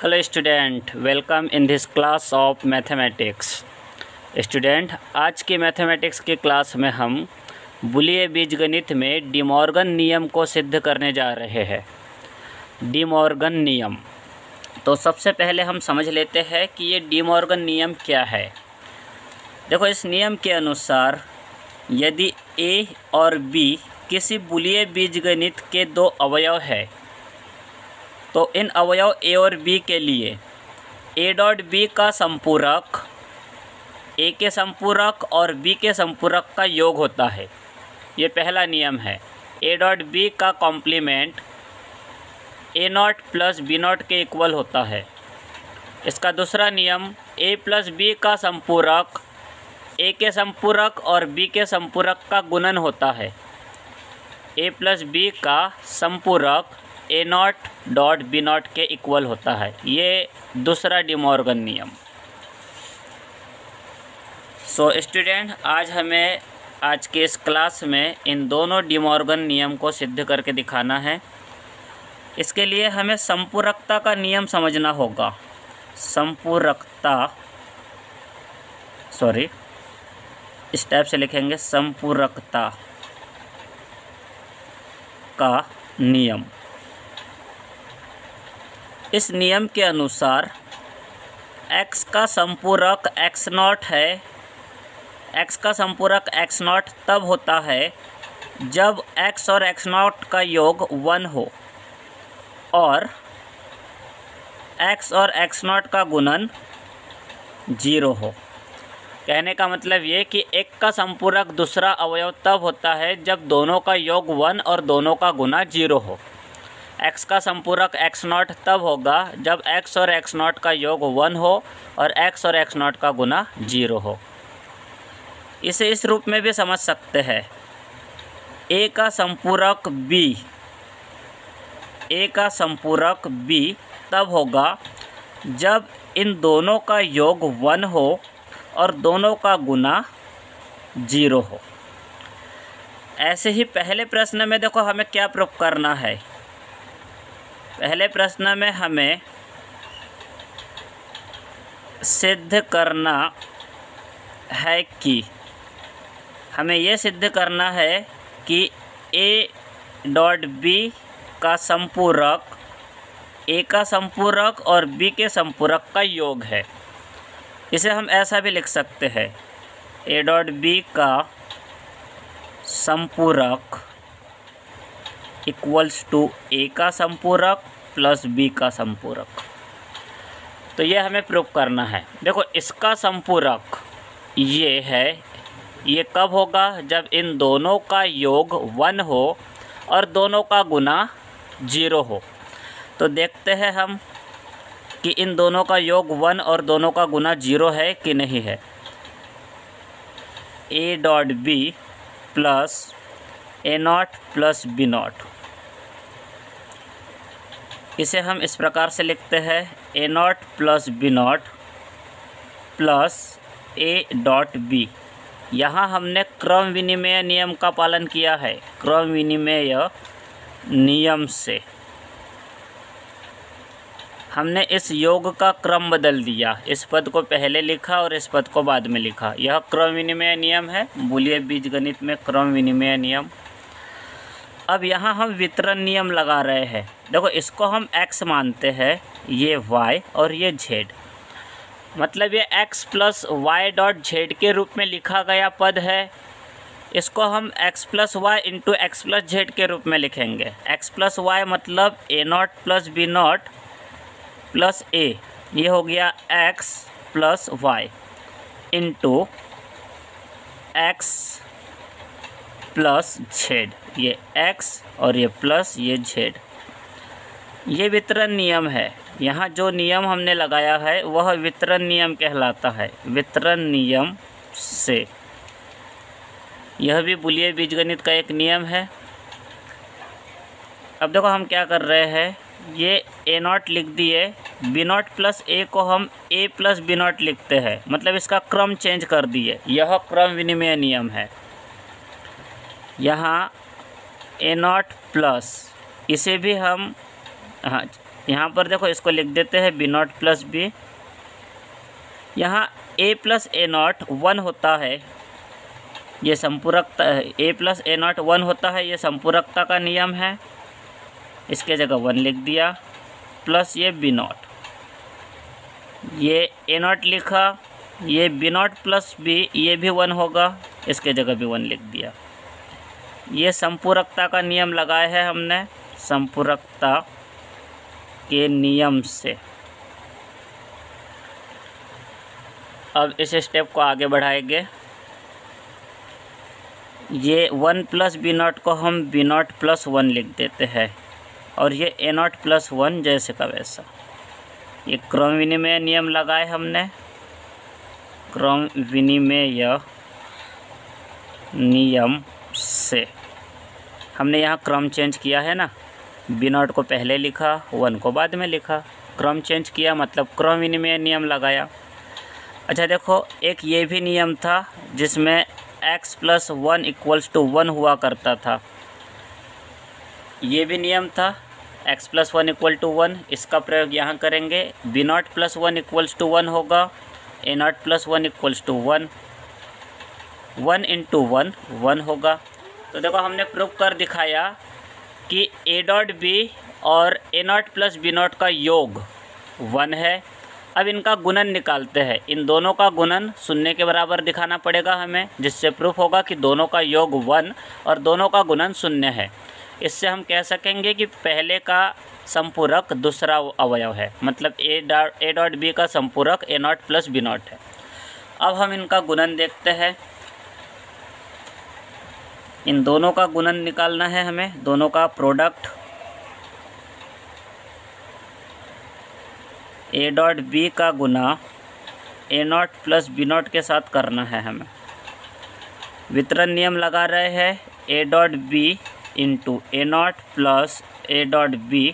Hello student, welcome in this class of mathematics. Student, आज की mathematics की class में हम बूलियन बीजगणित में डी मॉर्गन नियम को सिद्ध करने जा रहे हैं। डी मॉर्गन नियम, तो सबसे पहले हम समझ लेते हैं कि ये डी मॉर्गन नियम क्या है। देखो, इस नियम के अनुसार यदि ए और बी किसी बूलियन बीजगणित के दो अवयव है तो इन अवयव ए और बी के लिए ए डॉट बी का संपूरक ए के संपूरक और बी के संपूरक का योग होता है। ये पहला नियम है। ए डॉट बी का complement A not plus B not के इक्वल होता है। इसका दूसरा नियम ए प्लस बी का संपूरक ए के संपूरक और बी के संपूरक का गुणन होता है। ए प्लस बी का संपूरक A not dot B not के इक्वल होता है। ये दूसरा डी मॉर्गन नियम। सो स्टूडेंट, आज के इस क्लास में इन दोनों डी मॉर्गन नियम को सिद्ध करके दिखाना है। इसके लिए हमें संपूरकता का नियम समझना होगा। इस टाइप से लिखेंगे, संपूरकता का नियम। इस नियम के अनुसार x का संपूरक x नॉट है। x का संपूरक x नॉट तब होता है जब x और x नॉट का योग 1 हो और x और x नॉट का गुणन 0 हो। कहने का मतलब ये कि एक का संपूरक दूसरा अवयव तब होता है जब दोनों का योग 1 और दोनों का गुना 0 हो। x का संपूरक x नॉट तब होगा जब x और x नॉट का योग 1 हो और x और x नॉट का गुना 0 हो। इसे इस रूप में भी समझ सकते हैं। a का संपूरक b तब होगा जब इन दोनों का योग 1 हो और दोनों का गुना 0 हो। ऐसे ही पहले प्रश्न में देखो हमें क्या प्रूफ करना है। पहले प्रश्न में हमें सिद्ध करना है कि ए डॉट बी का संपूरक ए का संपूरक और बी के संपूरक का योग है। इसे हम ऐसा भी लिख सकते हैं, ए डॉट बी का संपूरक इक्वल्स टू ए का संपूरक प्लस बी का संपूरक। तो ये हमें प्रूव करना है। देखो, इसका संपूरक ये है। ये कब होगा? जब इन दोनों का योग 1 हो और दोनों का गुना 0 हो। तो देखते हैं हम कि इन दोनों का योग 1 और दोनों का गुना 0 है कि नहीं है। A dot B plus A not plus B not, इसे हम इस प्रकार से लिखते हैं, A not plus B not plus A dot B. यहाँ हमने क्रम विनिमय नियम का पालन किया है। क्रम विनिमय नियम से हमने इस योग का क्रम बदल दिया। इस पद को पहले लिखा और इस पद को बाद में लिखा। यह क्रम विनिमय नियम है, बूलियन बीजगणित में क्रम विनिमय नियम। अब यहाँ हम वितरण नियम लगा रहे हैं। देखो, इसको हम x मानते हैं, ये y और ये z। मतलब ये x plus y dot z के रूप में लिखा गया पद है। इसको हम x plus Y into x plus Z के रूप में लिखेंगे। x प्लस वाई मतलब A not plus B not plus A, ये हो गया x plus Y into x plus Z. ये x और ये प्लस ये z। ये वितरण नियम है। यहाँ जो नियम हमने लगाया है वह वितरण नियम कहलाता है। वितरण नियम से यह भी बूलियन बीजगणित का एक नियम है। अब देखो हम क्या कर रहे हैं, ये ए नॉट लिख दिए, बी नॉट प्लस ए को हम ए प्लस बी नॉट लिखते हैं। मतलब इसका क्रम चेंज कर दिए। यह क्रम विनिमय नियम है। यहाँ ए नॉट प्लस, इसे भी हम यहाँ पर देखो इसको लिख देते हैं बी नॉट प्लस बी। यहाँ ए प्लस ए नॉट 1 होता है, ये संपूरकता, ए प्लस ए नॉट 1 होता है, ये संपूरकता का नियम है। इसके जगह 1 लिख दिया, प्लस ये बी नॉट, ये ए नॉट लिखा, ये बी नॉट प्लस बी, ये भी 1 होगा, इसके जगह भी 1 लिख दिया। ये संपूरकता का नियम लगाया है हमने, संपूरकता के नियम से। अब इस स्टेप को आगे बढ़ाएंगे। ये 1 प्लस बी नॉट को हम बी नॉट प्लस 1 लिख देते हैं, और ये ए नॉट प्लस 1 जैसे का वैसा। ये क्रम विनिमय नियम लगाए हमने, क्रम विनिमय नियम से हमने यहाँ क्रम चेंज किया है ना, बी नॉट को पहले लिखा, 1 को बाद में लिखा, क्रम चेंज किया मतलब क्रम विनिमय नियम लगाया। अच्छा देखो, एक ये भी नियम था जिसमें x प्लस 1 इक्वल्स टू 1 हुआ करता था, ये भी नियम था x प्लस 1 इक्वल टू 1। इसका प्रयोग यहाँ करेंगे, B not plus 1 equals to 1 होगा, A not plus 1 equals to 1, 1 into 1 1 होगा। तो देखो हमने प्रूव कर दिखाया कि ए डॉट बी और ए नॉट प्लस बी नॉट का योग 1 है। अब इनका गुणन निकालते हैं, इन दोनों का गुणन 0 के बराबर दिखाना पड़ेगा हमें, जिससे प्रूफ होगा कि दोनों का योग 1 और दोनों का गुणन 0 है। इससे हम कह सकेंगे कि पहले का संपूरक दूसरा अवयव है, मतलब ए डॉट बी का संपूरक A not plus B not है। अब हम इनका गुणन देखते हैं, इन दोनों का गुणन निकालना है हमें, दोनों का प्रोडक्ट। ए डॉट बी का गुना ए नॉट प्लस बी नॉट के साथ करना है हमें। वितरण नियम लगा रहे हैं, A dot B into A not plus A dot B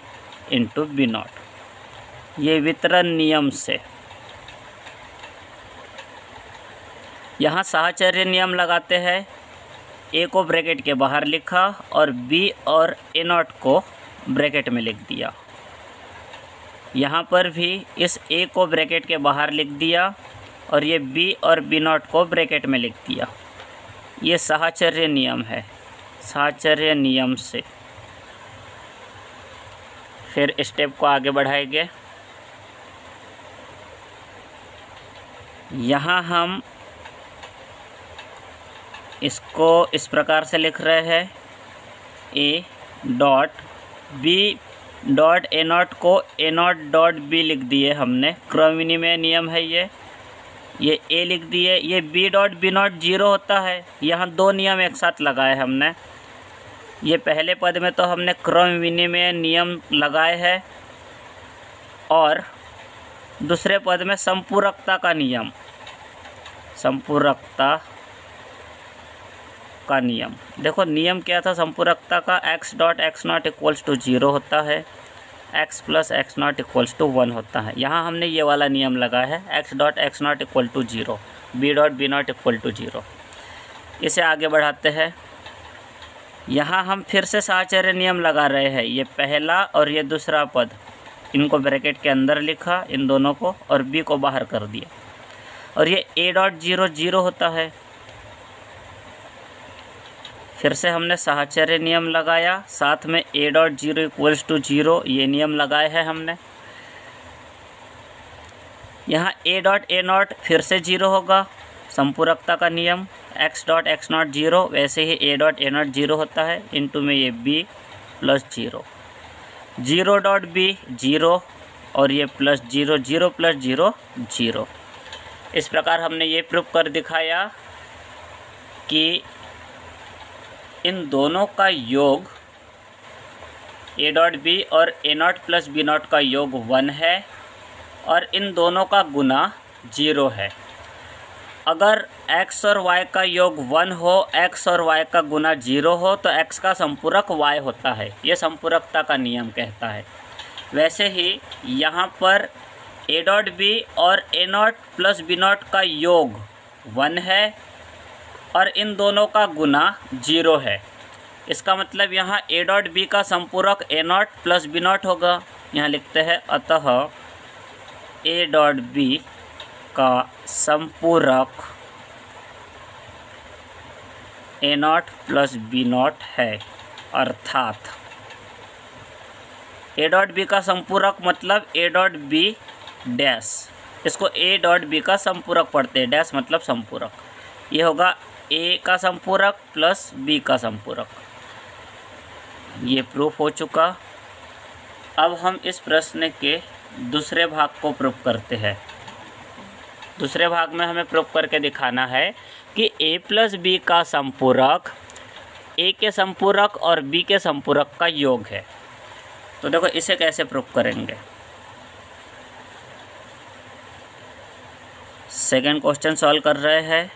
into B not, ये वितरण नियम से। यहाँ साहचर्य नियम लगाते हैं, ए को ब्रैकेट के बाहर लिखा और बी और ए नॉट को ब्रैकेट में लिख दिया। यहाँ पर भी इस ए को ब्रैकेट के बाहर लिख दिया और ये बी और बी नॉट को ब्रैकेट में लिख दिया। ये साहचर्य नियम है, साहचर्य नियम से। फिर स्टेप को आगे बढ़ाएंगे। यहाँ हम इसको इस प्रकार से लिख रहे हैं, A dot B dot A not को ए नॉट डॉट बी लिख दिए हमने, क्रम विनिमय नियम है ये ए लिख दिए। ये बी डॉट बी नॉट 0 होता है, यहाँ 2 नियम एक साथ लगाए हमने। ये पहले पद में तो हमने क्रम विनिमय नियम लगाए हैं और दूसरे पद में संपूरकता का नियम, संपूरकता का नियम। देखो नियम क्या था संपूरकता का, x dot x not equals to 0 होता है, x plus x not equals to 1 होता है। यहाँ हमने ये वाला नियम लगा है, x dot x not equal to 0, b dot B not equal to 0। इसे आगे बढ़ाते हैं। यहाँ हम फिर से साहचर्य नियम लगा रहे हैं, ये पहला और ये दूसरा पद, इनको ब्रैकेट के अंदर लिखा इन दोनों को और b को बाहर कर दिया, और ये a डॉट 0 0 होता है। फिर से हमने साहचर्य नियम लगाया, साथ में a डॉट 0 इक्वल्स टू 0 ये नियम लगाए हैं हमने। यहाँ a डॉट ए नॉट फिर से 0 होगा, संपूरकता का नियम, x डॉट एक्स नॉट 0, वैसे ही a डॉट ए नॉट 0 होता है, इनटू में ये b प्लस 0, 0 डॉट b 0 और ये प्लस 0, 0 प्लस 0 0। इस प्रकार हमने ये प्रूव कर दिखाया कि इन दोनों का योग ए डॉट बी और ए नॉट प्लस बी नॉट का योग 1 है और इन दोनों का गुना 0 है। अगर x और y का योग 1 हो, x और y का गुना 0 हो, तो x का संपूरक y होता है, ये संपूरकता का नियम कहता है। वैसे ही यहाँ पर ए डॉट बी और ए नॉट प्लस बी नॉट का योग 1 है और इन दोनों का गुना 0 है। इसका मतलब यहाँ ए डॉट बी का संपूरक A not plus B not होगा, यहाँ लिखते हैं अतः ए डॉट बी का संपूरक A not plus B not है, अर्थात ए डॉट बी का संपूरक मतलब ए डॉट बी डैश, इसको ए डॉट बी का संपूरक पढ़ते हैं, डैश मतलब संपूरक। ये होगा ए का संपूरक प्लस बी का संपूरक। ये प्रूफ हो चुका। अब हम इस प्रश्न के दूसरे भाग को प्रूफ करते हैं। दूसरे भाग में हमें प्रूफ करके दिखाना है कि ए प्लस बी का संपूरक ए के संपूरक और बी के संपूरक का योग है। तो देखो इसे कैसे प्रूफ करेंगे। सेकंड क्वेश्चन सॉल्व कर रहे हैं।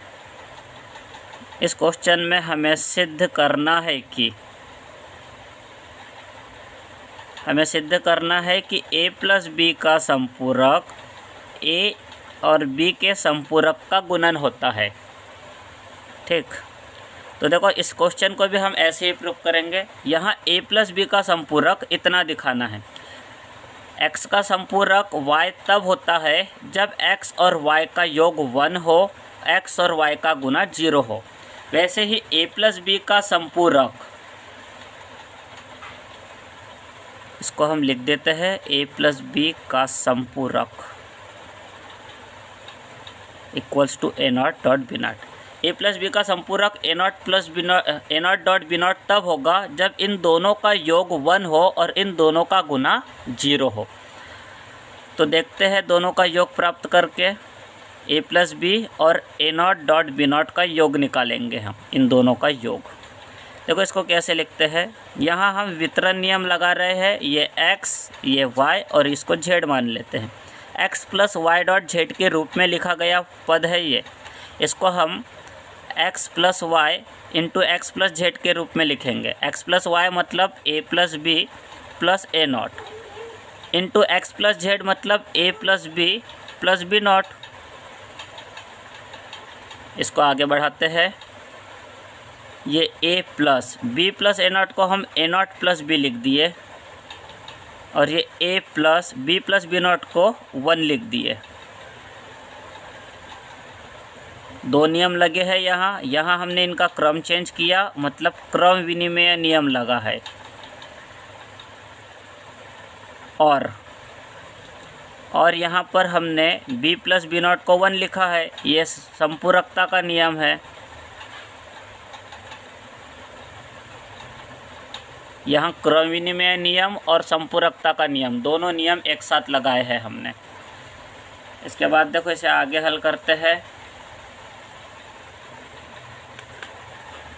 इस क्वेश्चन में हमें सिद्ध करना है कि ए प्लस बी का संपूरक ए और बी के संपूरक का गुणन होता है। ठीक, तो देखो इस क्वेश्चन को भी हम ऐसे ही प्रूफ करेंगे। यहाँ ए प्लस बी का संपूरक इतना दिखाना है। x का संपूरक y तब होता है जब x और y का योग 1 हो, x और y का गुना 0 हो। वैसे ही a प्लस बी का संपूरक, इसको हम लिख देते हैं a प्लस बी का संपूरक equals to A not dot B not. A plus B का संपूरक A not plus B not A not dot B not तब होगा जब इन दोनों का योग 1 हो और इन दोनों का गुना 0 हो। तो देखते हैं दोनों का योग प्राप्त करके ए प्लस बी और ए नॉट डॉट बी नॉट का योग निकालेंगे हम, इन दोनों का योग। देखो इसको कैसे लिखते हैं। यहाँ हम वितरण नियम लगा रहे हैं। ये x, ये y और इसको z मान लेते हैं। x plus y dot z के रूप में लिखा गया पद है ये। इसको हम x plus Y into x plus Z के रूप में लिखेंगे। x प्लस वाई मतलब a plus B plus A not into x plus z मतलब a प्लस बी नॉट। इसको आगे बढ़ाते हैं। ये a plus B plus A not को हम ए नॉट प्लस बी लिख दिए और ये a प्लस बी नॉट को 1 लिख दिए। दो नियम लगे हैं यहाँ हमने इनका क्रम चेंज किया, मतलब क्रम विनिमय नियम लगा है। और यहाँ पर हमने b प्लस बी नॉट को 1 लिखा है। ये संपूरकता का नियम है। यहाँ क्रम विनिमय नियम और संपूरकता का नियम, दोनों नियम एक साथ लगाए हैं हमने। इसके बाद देखो इसे आगे हल करते हैं।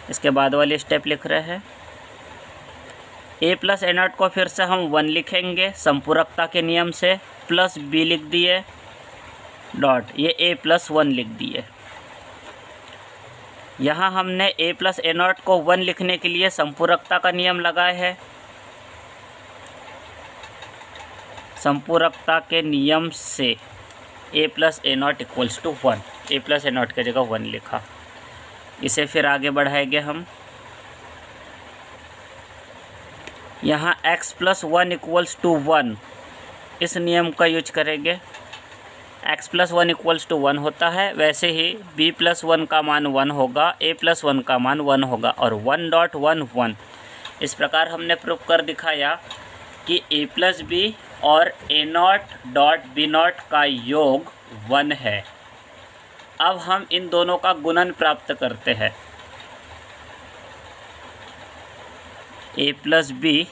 इसके बाद वाली स्टेप लिख रहे हैं। a प्लस ए नॉट को फिर से हम 1 लिखेंगे संपूरकता के नियम से, प्लस b लिख दिए डॉट, ये a प्लस 1 लिख दिए। यहाँ हमने a प्लस ए नॉट को 1 लिखने के लिए संपूरकता का नियम लगाए है। संपूरकता के नियम से a plus A not equals to 1, a plus A not की जगह 1 लिखा। इसे फिर आगे बढ़ाएंगे हम। यहाँ x प्लस 1 इक्वल्स टू 1, इस नियम का यूज करेंगे। x प्लस 1 इक्वल्स टू 1 होता है, वैसे ही b प्लस 1 का मान 1 होगा, a प्लस 1 का मान 1 होगा और 1 डॉट 1 1। इस प्रकार हमने प्रूफ कर दिखाया कि a प्लस बी और ए नॉट डॉट बी नॉट का योग 1 है। अब हम इन दोनों का गुणन प्राप्त करते हैं। ए प्लस बी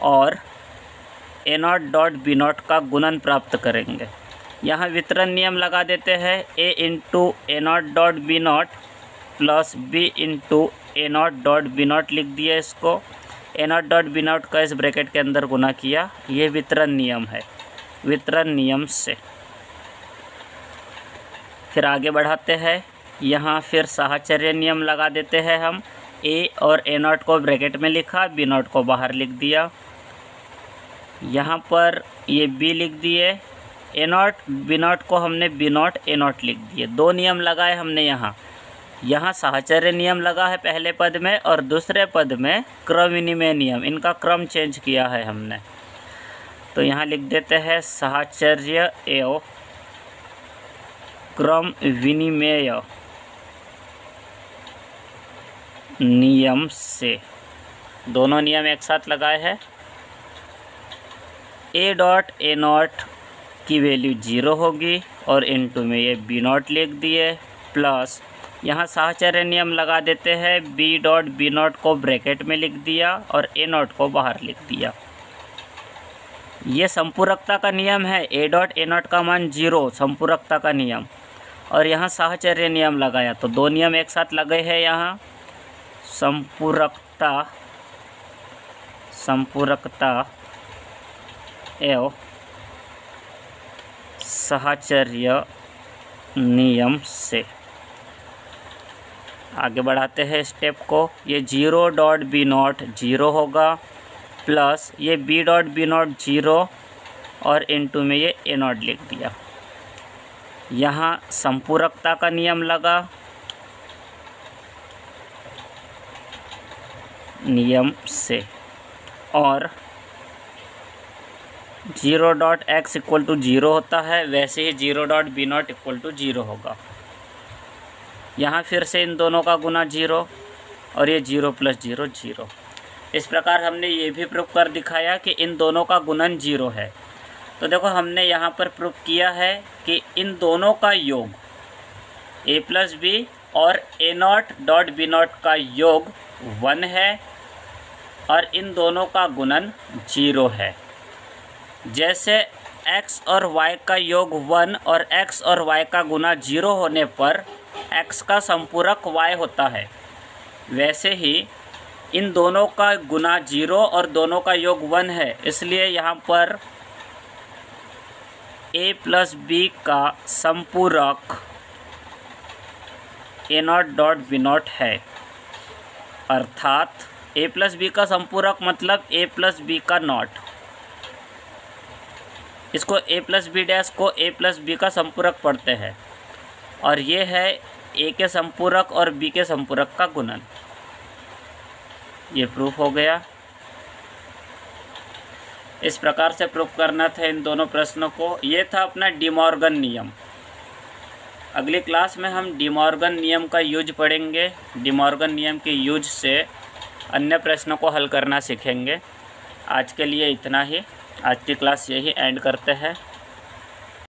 और ए नॉट डॉट बी नॉट का गुणन प्राप्त करेंगे। यहाँ वितरण नियम लगा देते हैं। A into A not dot B not plus B into A not dot B not लिख दिया। इसको A not dot B not का इस ब्रैकेट के अंदर गुना किया। ये वितरण नियम है। वितरण नियम से फिर आगे बढ़ाते हैं। यहाँ फिर साहचर्य नियम लगा देते हैं हम। ए और ए नॉट को ब्रैकेट में लिखा, बी नॉट को बाहर लिख दिया। यहाँ पर ये बी लिख दिए, ए नॉट बी नॉट को हमने बी नॉट ए नॉट लिख दिए। दो नियम लगाए हमने यहाँ साहचर्य नियम लगा है पहले पद में और दूसरे पद में क्रम विनिमय नियम। इनका क्रम चेंज किया है हमने। तो यहाँ लिख देते हैं साहचर्य एवं क्रम विनिमय नियम से। दोनों नियम एक साथ लगाए हैं। ए डॉट ए नॉट की वैल्यू 0 होगी और इनटू में ये बी नॉट लिख दिए, प्लस यहाँ साहचर्य नियम लगा देते हैं। बी डॉट बी नॉट को ब्रैकेट में लिख दिया और ए नॉट को बाहर लिख दिया। ये संपूरकता का नियम है। ए डॉट ए नॉट का मान 0 संपूरकता का नियम, और यहाँ साहचर्य नियम लगाया तो दो नियम एक साथ लगे हैं। यहाँ संपूरकता एवं साहचर्य नियम से। आगे बढ़ाते हैं स्टेप को। ये 0 डॉट बी नॉट 0 होगा, प्लस ये बी डॉट बी नॉट 0 और इनटू में ये ए नॉट लिख दिया। यहाँ संपूरकता का नियम लगा, नियम से, और 0 डॉट एक्स इक्वल टू 0 होता है, वैसे ही 0 dot B not equal to 0 होगा। यहाँ फिर से इन दोनों का गुना 0 और ये 0 प्लस 0 0। इस प्रकार हमने ये भी प्रूफ कर दिखाया कि इन दोनों का गुणन 0 है। तो देखो हमने यहाँ पर प्रूफ किया है कि इन दोनों का योग a प्लस बी और ए नॉट डॉट बी नॉट का योग 1 है और इन दोनों का गुणन 0 है। जैसे x और y का योग 1 और x और y का गुना 0 होने पर x का संपूरक y होता है, वैसे ही इन दोनों का गुना 0 और दोनों का योग 1 है, इसलिए यहाँ पर a प्लस बी का संपूरक A not dot B not है। अर्थात a प्लस बी का संपूरक मतलब a प्लस बी का नॉट। इसको a प्लस बी डैश को a प्लस बी का संपूरक पढ़ते हैं, और ये है a के संपूरक और b के संपूरक का गुणन। ये प्रूफ हो गया। इस प्रकार से प्रूफ करना था इन दोनों प्रश्नों को। ये था अपना डी मॉर्गन नियम। अगली क्लास में हम डी मॉर्गन नियम का यूज पढ़ेंगे। डी मॉर्गन नियम के यूज से अन्य प्रश्नों को हल करना सीखेंगे। आज के लिए इतना ही। आज की क्लास यही एंड करते हैं।